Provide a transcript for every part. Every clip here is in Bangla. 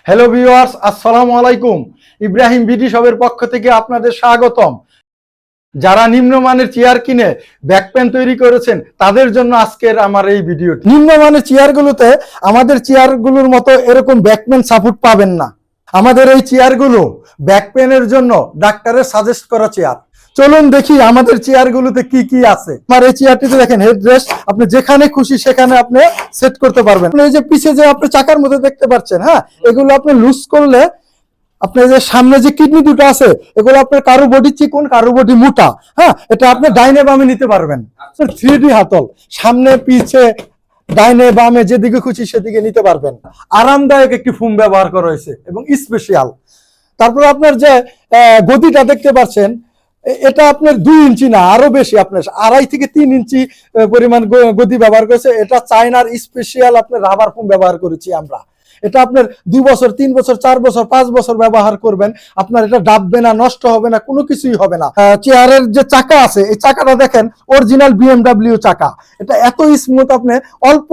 হ্যালো ভিউয়ার্স, আসসালামু আলাইকুম। ইব্রাহিম বিডি শপের পক্ষ থেকে আপনাদের স্বাগতম। যারা নিম্নমানের চেয়ার কিনে ব্যাকপ্যান তৈরি করেছেন তাদের জন্য আজকের আমার এই ভিডিওটি। নিম্নমানের চেয়ারগুলোতে আমাদের চেয়ারগুলোর মতো এরকম ব্যাকপ্যান সাপোর্ট পাবেন না। আমাদের এই চেয়ারগুলো ব্যাকপ্যানের জন্য ডাক্তারের সাজেস্ট করা চেয়ার। চলুন দেখি আমাদের চেয়ারগুলোতে কি কি আছে। আমার এই চেয়ারটিতে দেখেন হেডরেস্ট, আপনি যেখানে খুশি সেখানে আপনি সেট করতে পারবেন। এই যে পিছে যে আপনি চাকার মধ্যে দেখতে পাচ্ছেন, হ্যাঁ, এগুলো আপনি লুজ করলে আপনার যে সামনে যে কিডনি দুটো আছে এগুলো আপনার কারো বডি চিকন কারো বডি মোটা, হ্যাঁ, এটা আপনি ডাইনে বামে নিতে পারবেন। 3D হাতল, সামনে পিছে ডাইনে বামে যেদিকে খুশি সেদিকে নিতে পারবেন। আরামদায়ক একটি ফোম ব্যবহার করা হয়েছে এবং স্পেশাল। তারপর আপনার যে গদিটা দেখতে পাচ্ছেন, এটা আপনার 2 ইঞ্চি না, আরো বেশি, আপনার 2.5 থেকে 3 ইঞ্চি পরিমাণ গদি ব্যবহার করেছে। এটা চায়নার স্পেশাল আপনার রাবার ফোম ব্যবহার করেছি আমরা। এটা আপনার 2 বছর 3 বছর 4 বছর 5 বছর ব্যবহার করবেন, আপনার এটা ডাববে না, নষ্ট হবে না, কোনো কিছুই হবে না। চেয়ারের যে চাকা আছে এই চাকাটা দেখেন অরিজিনাল BMW চাকা। এটা এত স্মুথ, আপনি অল্প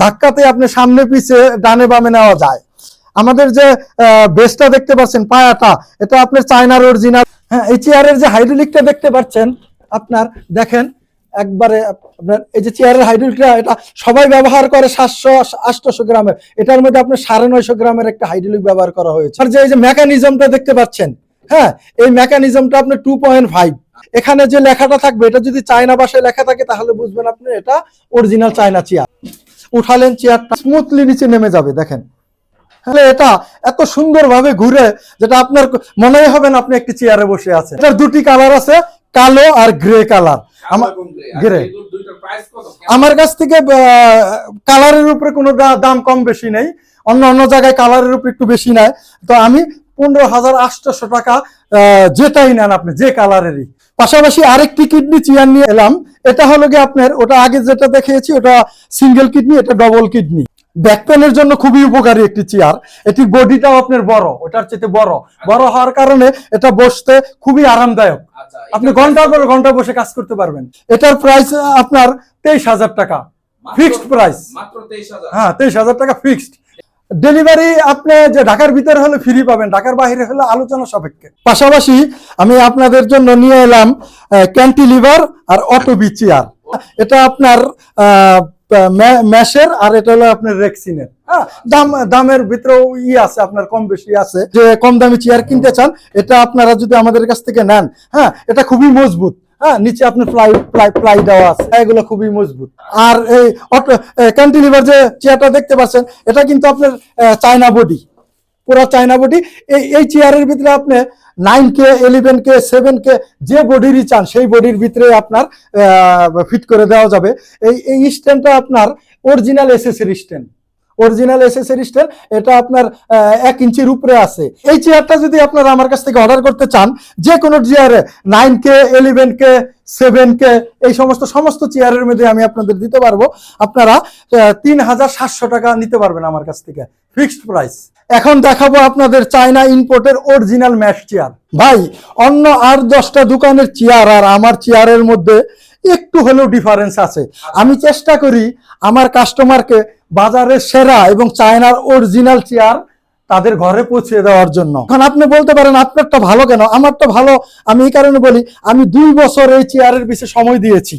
ধাক্কাতে আপনি সামনে পিছে ডানে বামে নেওয়া যায়। আমাদের যে বেসটা দেখতে পাচ্ছেন, পায়াটা, এটা আপনার চায়নার অরিজিনাল। হ্যাঁ, এই চেয়ারের যে হাইড্রোলিকটা দেখতে পাচ্ছেন আপনার, দেখেন একবারে আপনার এই যে চেয়ারের হাইড্রোলিকটা, এটা সবাই ব্যবহার করে 700-800 গ্রামের, এটার মধ্যে আপনার 950 গ্রামের একটা হাইড্রোলিক ব্যবহার করা হয়েছে। আর যে এই যে মেকানিজমটা দেখতে পাচ্ছেন, হ্যাঁ, এই মেকানিজমটা আপনার 2.5। এখানে যে লেখাটা থাকবে এটা যদি চায়না ভাষায় লেখা থাকে তাহলে বুঝবেন আপনি এটা অরিজিনাল চায়না চেয়ার। উঠালেন চেয়ারটা স্মুথলি নিচে নেমে যাবে, দেখেন। তাহলে এটা এত সুন্দর ভাবে ঘুরে যেটা আপনার মনেই হবে না আপনি একটি চেয়ারে বসে আছেন। এটার 2টি কালার আছে, কালো আর গ্রে কালার। গ্রে আমার কাছ থেকে কালারের উপরে কোনো দাম কম বেশি নেই, অন্য অন্য জায়গায় কালারের উপরে একটু বেশি নেয়। তো আমি 15,800 টাকা যেটাই নেন আপনি, যে কালারেরই। পাশাপাশি আরেকটি কিডনি চেয়ার নিয়ে এলাম। এটা হলো গিয়ে আপনার, ওটা আগে যেটা দেখিয়েছি ওটা সিঙ্গেল কিডনি, এটা ডবল কিডনি। ব্যাকপেনের জন্য খুবই উপকারী একটি চেয়ার। এটির বডিটাও আপনার বড়, ওটার চেয়ে বড় হওয়ার কারণে এটা বসতে খুবই আরামদায়ক। আপনি ঘন্টার পর ঘন্টা বসে কাজ করতে পারবেন। এটার প্রাইস আপনার 23,000 টাকা ফিক্সড প্রাইস। হ্যাঁ, 23,000 টাকা ফিক্সড। ডেলিভারি আপনি যে ঢাকার ভিতরে হলে ফ্রি পাবেন, ঢাকার বাইরে হলে আলোচনা সাপেক্ষে। পাশাপাশি আমি আপনাদের জন্য নিয়ে এলাম ক্যান্টিলিভার আর অটোবি চেয়ার। এটা আপনার ম্যাশের, আর এটা হলো আপনার রেক্সিনের। হ্যাঁ, দামের ভিতরেও আছে, আপনার কম বেশি আছে। যে কম দামি চেয়ার কিনতে চান, এটা আপনারা যদি আমাদের কাছ থেকে নেন, হ্যাঁ, এটা খুবই মজবুত। হ্যাঁ, নিচে আপনার প্লাই দেওয়া আছে, এগুলো খুবই মজবুত। আর এই ক্যান্টিলিভার যে চেয়ারটা দেখতে পাচ্ছেন, এটা কিন্তু আপনার চায়না বডি, পুরো চায়না বডি। এই চেয়ারের ভিতরে আপনি 9K 11K 7K যে বডিরই চান সেই বডির ভিতরে আপনার ফিট করে দেওয়া যাবে। এই স্ট্যান্ডটা আপনার অরিজিনাল এসএসএর স্ট্যান্ড, এটা আপনার 1 ইঞ্চির উপরে আছে। এই চেয়ারটা যদি আপনারা আমার কাছ থেকে অর্ডার করতে চান, যে কোনো চেয়ারে 9K 11K 7K এই সমস্ত চেয়ারের মধ্যে আমি আপনাদের দিতে পারবো। আপনারা 3,700 টাকা নিতে পারবেন আমার কাছ থেকে, ফিক্সড প্রাইস। এখন দেখাবো আপনাদের চায়না ইম্পোর্টের অরিজিনাল ম্যাশ চেয়ার। ভাই, অন্য 8-10টা দোকানের চেয়ার আর আমার চেয়ারের মধ্যে একটু হলেও ডিফারেন্স আছে। আমি চেষ্টা করি আমার কাস্টমারকে বাজারের সেরা এবং চায়নার অরিজিনাল চেয়ার তাদের ঘরে পৌঁছে দেওয়ার জন্য। এখন আপনি বলতে পারেন আপনারটা ভালো কেন? আমারটা ভালো আমি এই কারণে বলি, আমি 2 বছর এই চেয়ারের পিছনে সময় দিয়েছি।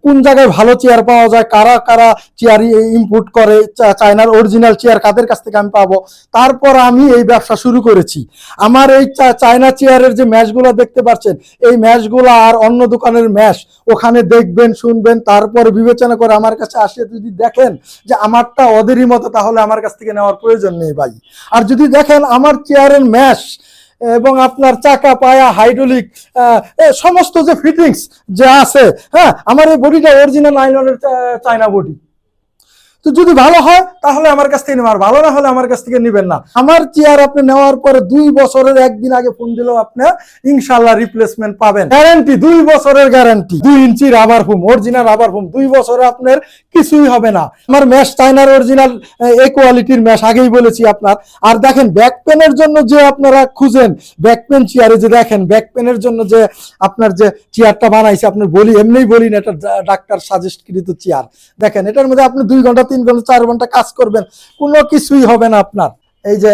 কোন জায়গায় ভালো চেয়ার পাওয়া যায়, কারা কারা চেয়ার ইম্পোর্ট করে, চায়নার অরিজিনাল চেয়ার কাদের কাছ থেকে আমি পাবো, তারপর আমি এই ব্যবসা শুরু করেছি। আমার এই চায়না চেয়ারের যে ম্যাশগুলো দেখতে পাচ্ছেন, এই ম্যাশগুলো আর অন্য দোকানের ম্যাশ, ওখানে দেখবেন, শুনবেন, তারপর বিবেচনা করে আমার কাছে আসে যদি দেখেন যে আমারটা ওদেরই মতো, তাহলে আমার কাছ থেকে নেওয়ার প্রয়োজন নেই ভাই। আর যদি দেখেন আমার চেয়ারের ম্যাশ এবং আপনার চাকা, পায়া, হাইড্রোলিক সমস্ত যে ফিটিংস যে আছে, হ্যাঁ, আমার এই বডিটা অরিজিনাল নাইলনের চায়না বডি। তো যদি ভালো হয় তাহলে আমার কাছ থেকে নেবেন, আর ভালো না হলে আমার কাছ থেকে নেবেন না। আমার চেয়ার আপনি নেওয়ার পরে 2 বছরের 1 দিন আগে ফোন দিলেও আপনি ইনশাআল্লাহ রিপ্লেসমেন্ট পাবেন। গ্যারান্টি 2 বছরের guarantee. 2 inch rubber foam, original rubber foam, 2 বছরে আপনার কিছুই হবে না। আমার ম্যাশ চায়নার অরিজিনাল এই কোয়ালিটির ম্যাশ, আগেই বলেছি আপনার। আর দেখেন ব্যাক পেনের জন্য যে আপনারা খুঁজেন, ব্যাক পেন চেয়ারে যে দেখেন ব্যাক পেনের জন্য যে আপনার যে চেয়ারটা বানাইছে, আপনার বলি এমনিই বলি না, এটা ডাক্তার সাজেস্টকৃত চেয়ার। দেখেন এটার মধ্যে আপনি 2 ঘন্টা 3 ঘন্টা 4 ঘন্টা কাজ করবেন, কোনো কিছুই হবে না আপনার। এই যে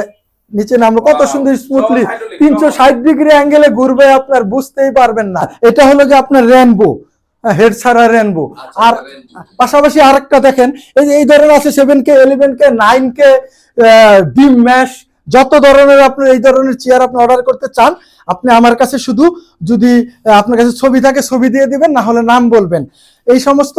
নিচে নামলো কত সুন্দর স্মুথলি 360 ডিগ্রি অ্যাঙ্গেলে ঘুরবে, আপনার বুঝতেই পারবেন না। এটা হলো যে আপনার রেনবো, হেড ছাড়া রেনবো। আর পাশাপাশি আরেকটা দেখেন, এই যে এই ধরনের আছে 7K 11K 9K ডিম ম্যাশ, যত ধরনের আপনার এই ধরনের চেয়ার আপনি অর্ডার করতে চান, আপনি আমার কাছে শুধু যদি আপনার কাছে ছবি থাকে ছবি দিয়ে দিবেন, না হলে নাম বলবেন। এই সমস্ত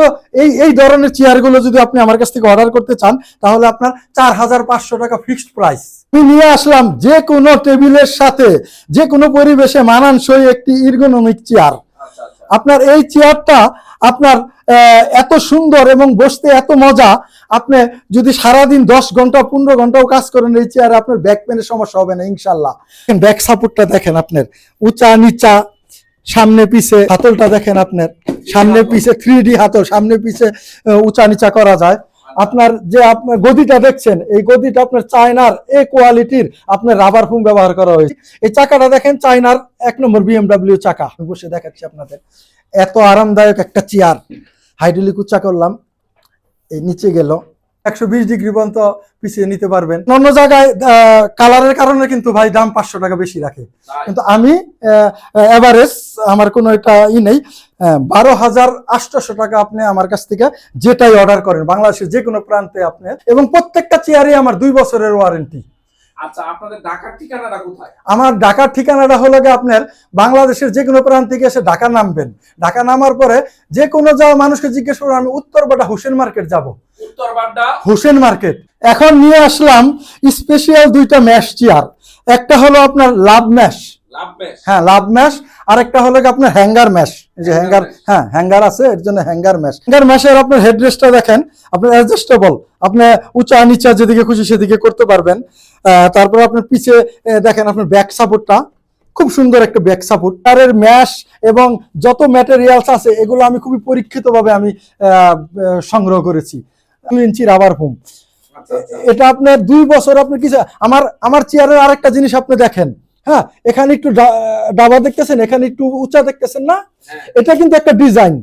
এই ধরনের চেয়ারগুলো যদি আপনি আমার কাছ থেকে অর্ডার করতে চান, তাহলে আপনার 4500 টাকা ফিক্সড প্রাইস। আমি নিয়ে আসলাম যে কোনো টেবিলের সাথে যে কোনো পরিবেশে মানানসই একটি এরগোনমিক চেয়ার। আপনার এই চেয়ারটা আপনার এত সুন্দর এবং বসতে এত মজা, আপনি যদি সারাদিন 10 ঘন্টা 15 ঘন্টাও কাজ করেন এই চেয়ারে, আপনার ব্যাক পেনের সমস্যা হবে না ইনশাল্লাহ। ব্যাক সাপোর্টটা দেখেন, আপনার উঁচা নিচা সামনে পিছে, হাতলটা দেখেন, আপনার সামনে পিছে 3D হাতল, সামনে পিছে উঁচা নিচা করা যায়। আপনার যে আপনার গদিটা দেখছেন, এই গদিটা আপনার চায়নার কোয়ালিটির আপনার রাবার ফোম ব্যবহার করা হয়েছে। এই চাকাটা দেখেন চায়নার 1 নম্বর BMW চাকা। আমি বসে দেখাচ্ছি আপনাদের, এত আরামদায়ক একটা চেয়ার। হাইড্রোলিক উচ্চা করলাম, এই নিচে গেল 120 ডিগ্রি পর্যন্ত পিছিয়ে নিতে পারবেন। অন্য জায়গায় কালারের কারণে কিন্তু ভাই দাম 500 টাকা বেশি রাখে, কিন্তু আমি এভারেজ আমার কোনো এটা নেই, 12,800 টাকা আপনি আমার কাছ থেকে যেটাই অর্ডার করেন বাংলাদেশের যে কোনো প্রান্তে আপনি, এবং প্রত্যেকটা চেয়ারে আমার 2 বছরের ওয়ারেন্টি। আচ্ছা, আপনাদের ঢাকার ঠিকানাটা কোথায়? আমার ঢাকার ঠিকানাটা হলো গিয়ে আপনার বাংলাদেশের যে কোনো প্রান্ত থেকে এসে ঢাকা নামবেন। ঢাকা নামার পরে যে কোনো মানুষকে জিজ্ঞেস করবো আমি উত্তরবাড্ডা হোসেন মার্কেট যাব, উত্তরবাড্ডা হোসেন মার্কেট। এখন নিয়ে আসলাম স্পেশাল 2টা ম্যাশ চেয়ার। একটা হলো আপনার লাভ ম্যাশ, হ্যাঁ লাভ ম্যাশ, আর একটা হলো আপনার হ্যাঙ্গার ম্যাশ। এই যে হ্যাঙ্গার, হ্যাঁ হ্যাঙ্গার আছে, এর জন্য হ্যাঙ্গার ম্যাশ। হ্যাঙ্গার ম্যাশের আপনার হেডরেস্টটা দেখেন, আপনার অ্যাডজাস্টেবল, আপনি উঁচা নিচা যেদিকে খুশি সেদিকে করতে পারবেন। তারপর আপনার পিছে দেখেন আপনার ব্যাক সাপোর্টটা খুব সুন্দর একটা ব্যাক সাপোর্ট। তারের ম্যাশ এবং যত ম্যাটেরিয়ালস আছে এগুলো আমি খুবই পরীক্ষিতভাবে আমি সংগ্রহ করেছি। 2 ইঞ্চি রাবার ফোম, এটা আপনার 2 বছর আপনার কিছু। আমার চেয়ারের আরেকটা জিনিস আপনি দেখেন, হ্যাঁ এখানে একটু ডাবা দেখতেছেন, এখানে একটু উঁচা দেখতেছেন না, এটা কিন্তু একটা ডিজাইন।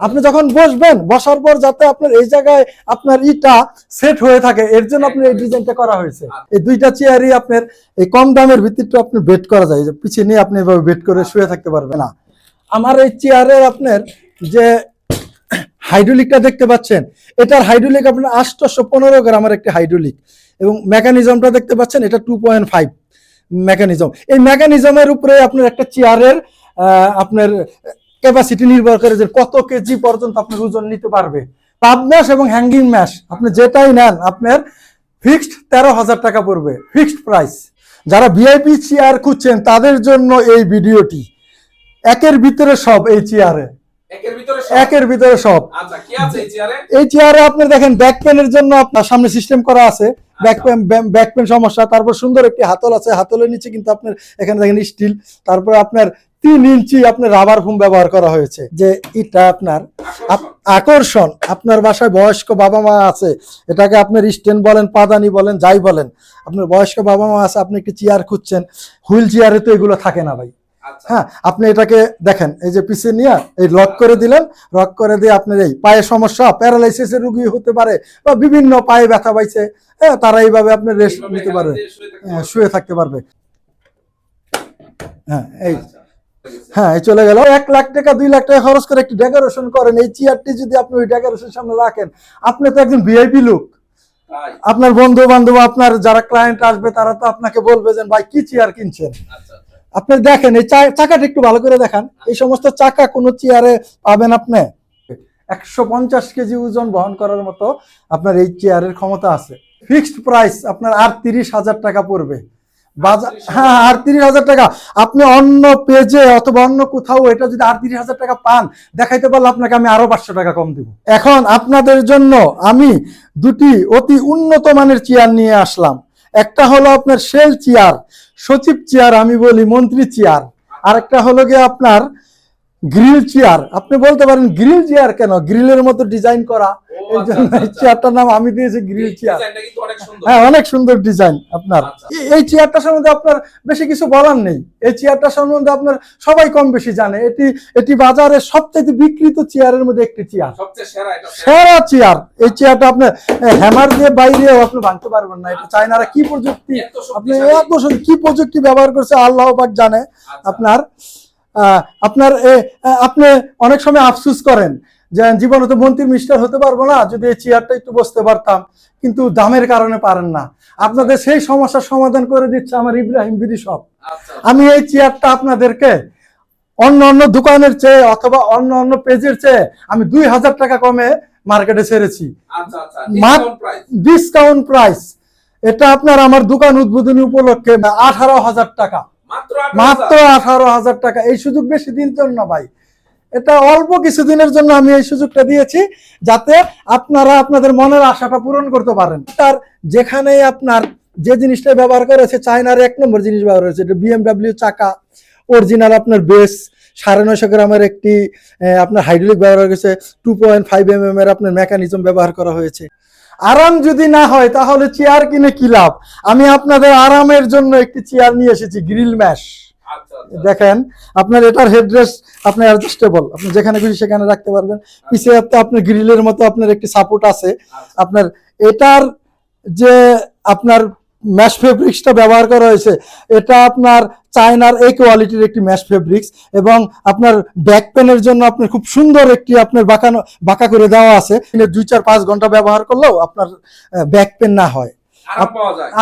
আপনি যখন বসবেন, বসার পর যাতে আপনার এই জায়গায় আপনার ইটা সেট হয়ে থাকে, এর জন্য আপনার এই ডিজাইনটা করা হয়েছে। এই 2টা চেয়ারই আপনার এই কম দামের ভিত্তিতে আপনি বেড করা যায়, পিছিয়ে নিয়ে আপনি এভাবে বেড করে শুয়ে থাকতে পারবেন না। আমার এই চেয়ারের আপনার যে হাইড্রোলিকটা দেখতে পাচ্ছেন, এটার হাইড্রোলিক আপনার 815 গ্রামের একটা হাইড্রোলিক, এবং মেকানিজমটা দেখতে পাচ্ছেন এটা 2.5 মেকানিজম। এই মেকানিজমের উপরে আপনার একটা চেয়ারের আপনার ক্যাপাসিটি নির্ভর করে যে কত কেজি পর্যন্ত আপনার ওজন নিতে পারবে। লাভ ম্যাশ এবং হ্যাঙ্গিং ম্যাশ আপনি যেটাই নেন আপনার ফিক্সড 13,000 টাকা পড়বে, ফিক্সড প্রাইস। যারা ভিআইপি চেয়ার খুঁজছেন তাদের জন্য এই ভিডিওটি। একের ভিতরে সব এই চেয়ারে, একের ভিতরে সব। আচ্ছা, কি আছে এই চেয়ারে? এই চেয়ারে আপনার দেখেন ব্যাক পেনের জন্য আপনার সামনে সিস্টেম করা আছে, ব্যাক পেন সমস্যা। তারপর সুন্দর একটি হাতল আছে, হাতলের নিচে কিন্তু আপনার এখানে দেখেন স্টিল। তারপর আপনার 3 ইঞ্চি আপনার রাবার ফোম ব্যবহার করা হয়েছে, যে এটা আপনার আকর্ষণ। আপনার বাসায় বয়স্ক বাবা মা আছে, এটাকে আপনার স্ট্যান্ড বলেন, পাদানি বলেন, যাই বলেন, আপনার বয়স্ক বাবা মা আছে, আপনি একটি চেয়ার খুঁজছেন, হুইল চেয়ারে তো এগুলো থাকে না ভাই। হ্যাঁ, আপনি এটাকে দেখেন, এই যে পিছিয়ে নিয়ে এই লক করে দিলেন, লক করে দিয়ে আপনার এই পায়ে সমস্যা, প্যারালাইসিসের রোগী হতে পারে, বা বিভিন্ন পায়ে ব্যথা পাইছে, হ্যাঁ তারা এইভাবে আপনি রেস্ট নিতে পারবে, শুয়ে থাকতে পারবে। হ্যাঁ এই হ্যাঁ এই চলে গেল। 1 লাখ টাকা 2 লাখ টাকা খরচ করে একটু ডেকোরেশন করেন, এই চেয়ারটি যদি আপনি ওই ডেকোরেশন সামনে রাখেন, আপনি তো একজন ভিআইপি লোক। আপনার বন্ধু বান্ধব, আপনার যারা ক্লায়েন্ট আসবে তারা তো আপনাকে বলবে যে ভাই কি চেয়ার কিনছেন। আপনি দেখেন এই চাকাটা একটু ভালো করে দেখান, এই সমস্ত চাকা কোনো চেয়ারে পাবেন আপনি। 150 কেজি ওজন বহন করার মতো আপনার এই চেয়ারের ক্ষমতা আছে। ফিক্সড প্রাইস আপনার আর 30,000 টাকা পড়বে। হ্যাঁ, আর 30,000 টাকা। আপনি অন্য পেজে অথবা অন্য কোথাও এটা যদি আর 30,000 টাকা পান, দেখাইতে পারলে আপনাকে আমি আরো 500 টাকা কম দিব। এখন আপনাদের জন্য আমি 2টি অতি উন্নত মানের চেয়ার নিয়ে আসলাম। একটা হলো আপনার শেল চেয়ার, সচিব চেয়ার, আমি বলি মন্ত্রী চেয়ার। আর একটা হলো গিয়ে আপনার গ্রিল চেয়ার, আপনি বলতে পারেন গ্রিল চেয়ার কেন, গ্রিলের মতো ডিজাইন করা, ও এই আচ্ছা জন্য আচ্ছা এই আচ্ছা। চেয়ারটার নাম আমি দিয়েছি গ্রিল চেয়ার। ডিজাইনটা কিন্তু অনেক সুন্দর। হ্যাঁ, অনেক সুন্দর ডিজাইন আপনার। আচ্ছা। এই চেয়ারটা সম্বন্ধে আপনার বেশি কিছু বলার নেই। এই চেয়ারটা সম্বন্ধে আপনার সবাই কম বেশি জানে। এটি বাজারে সবচেয়ে বিক্রিত চেয়ারের মধ্যে একটি চেয়ার, সবচেয়ে সেরা এটা। সেরা চেয়ার। এই চেয়ারটা আপনি হ্যামার দিয়ে বাইরেও আপনি ভাঙতে পারবেন না। এটা চায়নারা কি প্রযুক্তি, এত আপনি শক্তিশালী। কি প্রযুক্তি ব্যবহার করছে আল্লাহ পাক জানে। আচ্ছা। আপনার আপনি অনেক সময় আফসোস করেন যে জীবনে তো মন্ত্রী মিনিস্টার হতে পারবো না, যদি এই চেয়ারটা একটু বসতে পারতাম, কিন্তু দামের কারণে পারেন না। আপনাদের সেই সমস্যার সমাধান করে দিচ্ছে আমার ইব্রাহিম বিডি শপ। আচ্ছা। আমি এই চেয়ারটা আপনাদেরকে অন্য দোকানের চেয়ে অথবা অন্য পেজের চেয়ে আমি 2000 টাকা কমে মার্কেটে ছেড়েছি, আচ্ছা আচ্ছা। মাত্র ডিসকাউন্ট প্রাইস। Discount price. এটা আপনার আমার দোকান উদ্বোধনী উপলক্ষে 18,000 টাকা, মাত্র 18,000 টাকা। এই সুযোগ বেশি দিন জন্য ভাই, এটা অল্প কিছুদিনের জন্য আমি এই সুযোগটা দিয়েছি, যাতে আপনারা আপনাদের মনের আশাটা পূরণ করতে পারেন। তার যেখানে আপনার যে জিনিসটা ব্যবহার করেছে চায়নার 1 নম্বর জিনিস ব্যবহার হয়েছে, এটা BMW চাকা, অরিজিনাল আপনার বেস, 950 গ্রামের একটি আপনার হাইড্রোলিক ব্যবহার করেছে, 2.5 mm এর আপনার মেকানিজম ব্যবহার করা হয়েছে। আরাম যদি না হয় তাহলে চেয়ার কিনে কি লাভ? আমি আপনাদের আরামের জন্য একটি চেয়ার নিয়ে এসেছি, গ্রিল ম্যাশ। আচ্ছা আচ্ছা। দেখেন আপনার এটার হেডরেস্ট আপনার অ্যাডজাস্টেবল, আপনি যেখানে খুশি সেখানে রাখতে পারবেন। পিছে আপনার গ্রিলের মতো আপনার একটি সাপোর্ট আছে। আপনার এটার যে আপনার ম্যাশ ফেব্রিক্সটা ব্যবহার করা হয়েছে, এটা আপনার চায়নার এই কোয়ালিটির একটি ম্যাশ ফেব্রিক্স, এবং আপনার ব্যাক পেনের জন্য আপনার খুব সুন্দর একটি আপনার বাঁকা করে দেওয়া আছে। 2-4-5 ঘন্টা ব্যবহার করলেও আপনার ব্যাক পেন না হয়,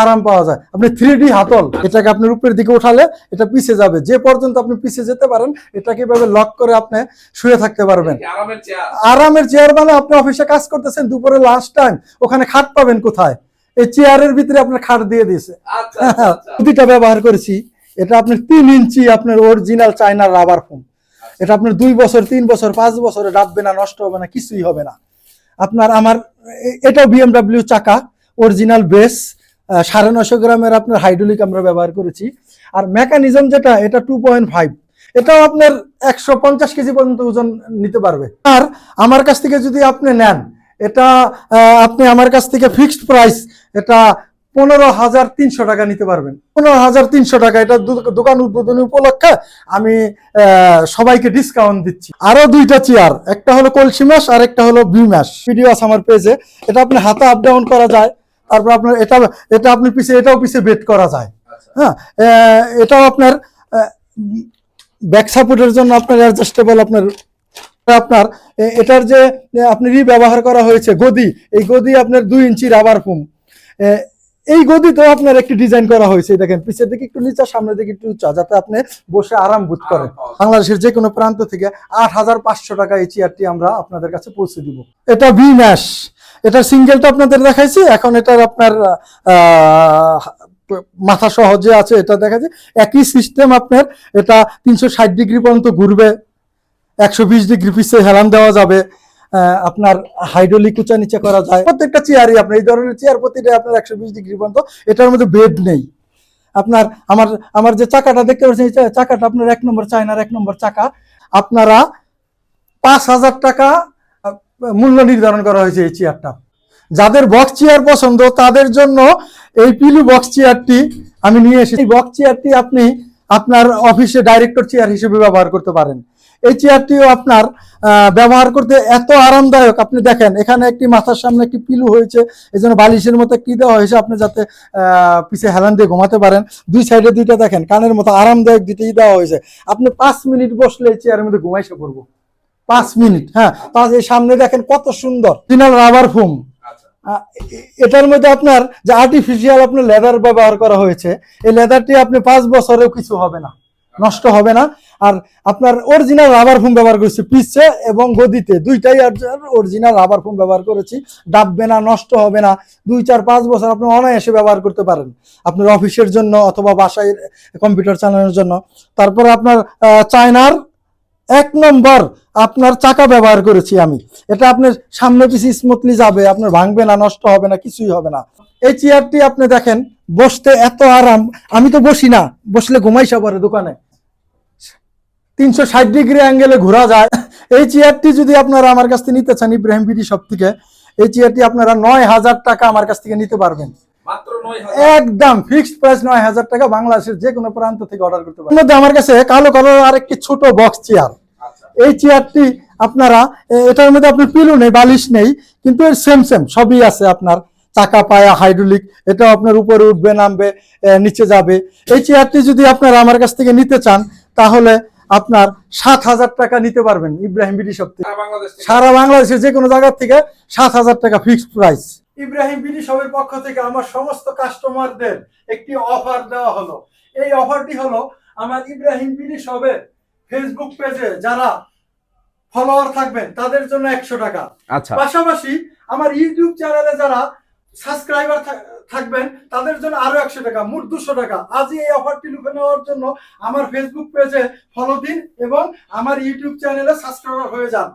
আরাম পাওয়া যায়। আপনি 3D হাতল, এটাকে আপনার উপরের দিকে উঠালে এটা পিছে যাবে, যে পর্যন্ত আপনি পিছে যেতে পারেন এটাকে এভাবে লক করে আপনি শুয়ে থাকতে পারবেন। আরামের চেয়ার, মানে আপনি অফিসে কাজ করতেছেন, দুপুরে লাঞ্চ টাইম, ওখানে খাট পাবেন কোথায়? এই চেয়ারের ভিতরে আপনার খাট দিয়ে দিয়েছে। দুইটা ব্যবহার করেছি। এটা আপনার 3 ইঞ্চি আপনার অরিজিনাল চায়নার রাবার ফোম। এটা আপনার 2 বছর 3 বছর 5 বছরে ডাববে না, নষ্ট হবে না, কিছুই হবে না আপনার। আমার এটাও BMW চাকা, অরিজিনাল বেস, 950 গ্রামের আপনার হাইড্রোলিক আমরা ব্যবহার করেছি। আর মেকানিজম যেটা, এটা 2.5, এটাও আপনার 150 কেজি পর্যন্ত ওজন নিতে পারবে। আর আমার কাছ থেকে যদি আপনি নেন, এটা আপনি আমার কাছ থেকে ফিক্সড প্রাইস, এটা 15,300 টাকা নিতে পারবেন। 15,300 টাকা, এটা দোকান উদ্বোধনী উপলক্ষে আমি সবাইকে ডিসকাউন্ট দিচ্ছি। আরো 2টা চেয়ার, একটা হলো কলসি ম্যাশ আর একটা হলো বি ম্যাশ, ভিডিও আছে আমার পেজে। এটা আপনি হাতে আপ ডাউন করা যায়, তারপর আপনার এটা আপনি পিছে, এটাও পিছে বেড করা যায়। হ্যাঁ, এটাও আপনার ব্যাক সাপোর্টের জন্য আপনার অ্যাডজাস্টেবল। আপনার এটার যে আপনি ব্যবহার করা হয়েছে গদি, এই গদি আপনার 2 ইঞ্চি রাবার ফোম। এই গদিতেও আপনার একটি ডিজাইন করা হয়েছে, দেখেন পিছের দিকে একটু নিচা, সামনের দিকে একটু উঁচা, যাতে আপনি বসে আরাম বোধ করেন। বাংলাদেশের যে কোনো প্রান্ত থেকে 8,500 টাকা এই চেয়ারটি আমরা আপনাদের কাছে পৌঁছে দিব। এটা বি ম্যাশ, এটা সিঙ্গেলটা আপনাদের দেখাইছি, এখন এটার আপনার মাথা সহজে আছে, এটা দেখা যায় একই সিস্টেম আপনার। এটা 360 ডিগ্রি পর্যন্ত ঘুরবে, 120 ডিগ্রি পিছে হেলান দেওয়া যাবে, আপনার হাইড্রোলিক উঁচা নিচে করা যায়। প্রত্যেকটা চেয়ারই আপনার এই ধরনের চেয়ার, প্রতিটা আপনার 120 ডিগ্রি পর্যন্ত। এটার মধ্যে বেড নেই আপনার। আমার যে চাকাটা দেখতে পাচ্ছেন, এই চাকাটা আপনার 1 নম্বর চায়নার 1 নম্বর চাকা। আপনারা 5,000 টাকা মূল্য নির্ধারণ করা হয়েছে এই চেয়ারটা। যাদের বক্স চেয়ার পছন্দ তাদের জন্য এই পিলু বক্স চেয়ারটি আমি নিয়ে এসেছি। এই বক্স চেয়ারটি আপনি আপনার অফিসে ডাইরেক্টর চেয়ার হিসেবে ব্যবহার করতে পারেন। এই চেয়ারটিও আপনার ব্যবহার করতে এত আরামদায়ক। আপনি দেখেন এখানে একটি মাথার সামনে একটি পিলু হয়েছে, এই জন্য বালিশের মতো একটি দেওয়া হয়েছে, আপনি যাতে পিছে হেলান দিয়ে ঘুমাতে পারেন। 2 সাইডে 2টা দেখেন কানের মতো আরামদায়ক দুটোই দেওয়া হয়েছে। আপনি 5 মিনিট বসলে এই চেয়ারের মধ্যে ঘুমাইসে পড়বো, 5 মিনিট। হ্যাঁ, এই সামনে দেখেন কত সুন্দর অরিজিনাল রাবার ফোম। এটার মধ্যে আপনার যে আর্টিফিশিয়াল আপনার লেদার ব্যবহার করা হয়েছে, এই লেদারটি আপনি 5 বছরেও কিছু হবে না, নষ্ট হবে না। আর আপনার অরিজিনাল রাবার ফোম ব্যবহার করেছি পিছে এবং গদিতে, দুইটাই অরিজিনাল রাবার ফোম ব্যবহার করেছি। ডাববে না, নষ্ট হবে না, 2-4-5 বছর আপনি অনায়াসে ব্যবহার করতে পারেন আপনার অফিসের জন্য অথবা বাসায় কম্পিউটার চালানোর জন্য। তারপরে আপনার চায়নার 1 নম্বর আপনার চাকা ব্যবহার করেছি আমি। এটা আপনার সামনে পিছিয়ে স্মুথলি যাবে, আপনার ভাঙবে না, নষ্ট হবে না, কিছুই হবে না। এই চেয়ারটি আপনি দেখেন বসতে এত আরাম, আমি তো বসি না, বসলে ঘুমাইসা পড়ে দোকানে। 360 ডিগ্রি অ্যাঙ্গেলে ঘোরা যায়। এই চেয়ারটি যদি আপনারা আমার কাছ থেকে নিতে চান ইব্রাহিম বিডি শপ থেকে, এই চেয়ারটি আপনারা 9,000 টাকা আমার কাছ থেকে নিতে পারবেন। মাত্র 9,000। একদম ফিক্সড প্রাইস 9,000 টাকা, বাংলাদেশের যে কোনো প্রান্ত থেকে অর্ডার করতে পারেন। এর মধ্যে আমার কাছে কালো কালার আরেকটি ছোট বক্স চেয়ার, আচ্ছা এই চেয়ারটি আপনারা এটার মধ্যে আপনার পিলো নেই, বালিশ নেই, কিন্তু এর সেম সবই আছে আপনার, চাকা পায়া হাইড্রোলিক, এটাও আপনার উপরে উঠবে নামবে নিচে যাবে। এই চেয়ারটি যদি আপনারা আমার কাছ থেকে নিতে চান তাহলে আপনার 7,000 টাকা নিতে পারবেন ইব্রাহিম বিডি শপ থেকে। সারা বাংলাদেশ থেকে। সারা বাংলাদেশের যে কোনো জায়গা থেকে 7,000 টাকা ফিক্সড প্রাইস। ইব্রাহিম বিডি শপের পক্ষ থেকে আমার সমস্ত কাস্টমারদের একটি অফার দেওয়া হলো। এই অফারটি হলো আমার ইব্রাহিম বিডি শপের ফেসবুক পেজে যারা ফলোয়ার থাকবেন তাদের জন্য 100 টাকা, আচ্ছা পাশাপাশি আমার ইউটিউব চ্যানেলে যারা সাবস্ক্রাইবার থাকবেন তাদের জন্য আরো 100 টাকা, মোট 200 টাকা। আজই এই অফারটি লুফে নেওয়ার জন্য আমার ফেসবুক পেজে ফলো দিন এবং আমার ইউটিউব চ্যানেলে সাবস্ক্রাইবার হয়ে যান।